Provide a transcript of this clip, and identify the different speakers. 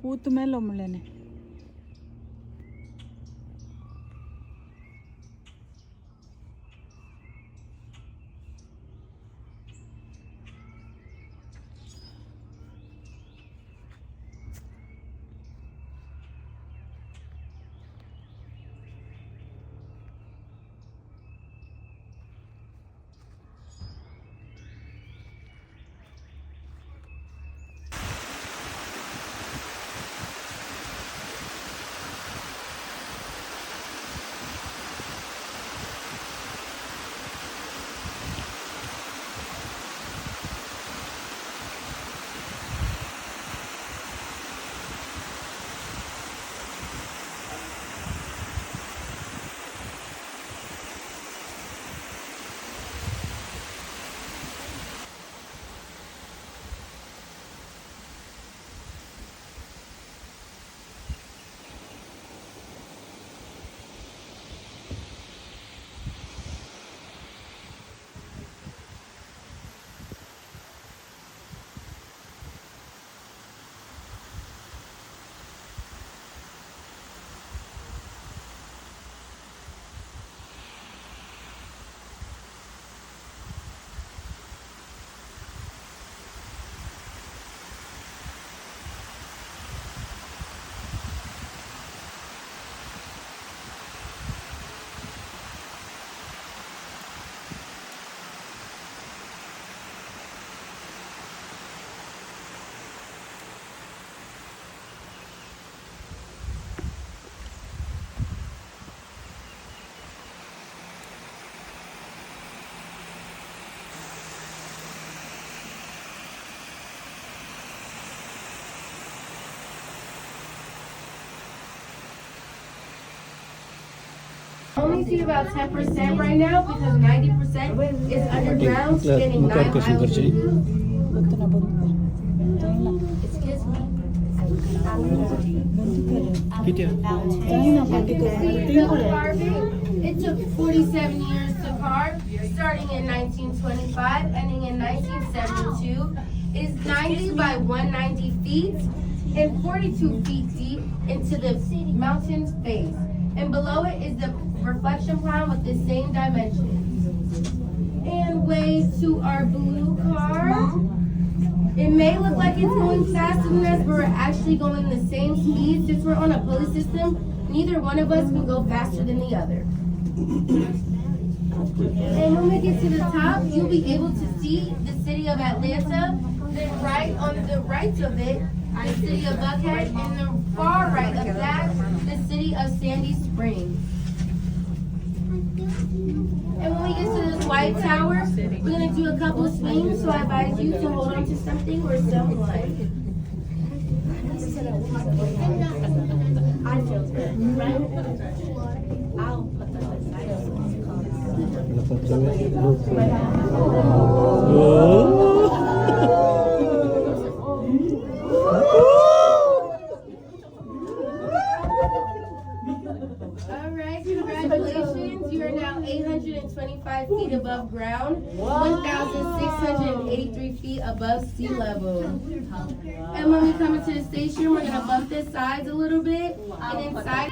Speaker 1: പൂത്തുമേൽ ഒമ്പളേനെ
Speaker 2: Only see about 10% right now because 90% is underground, spending 9 miles. Excuse me. The carving, it took 47 years to carve, starting in 1925, ending in 1972. It is 90 by 190 feet and 42 feet deep into the mountain's face. And below it is the reflection pond with the same dimensions. And wave to our blue car. It may look like it's going faster than us, but we're actually going the same speed. Since we're on a pulley system, neither one of us can go faster than the other. And when we get to the top, you'll be able to see the city of Atlanta. Then right on the right of it, the city of Buckhead, and the far right of that, the city of Sandy Springs. And when we get to this white tower, we're going to do a couple of swings, so I advise you to hold on to something or someone. I feel good, right? I'll put them All right, congratulations. You are now 825 feet above ground, 1,683 feet above sea level. And when we come into the station, we're going to bump the sides a little bit, and inside.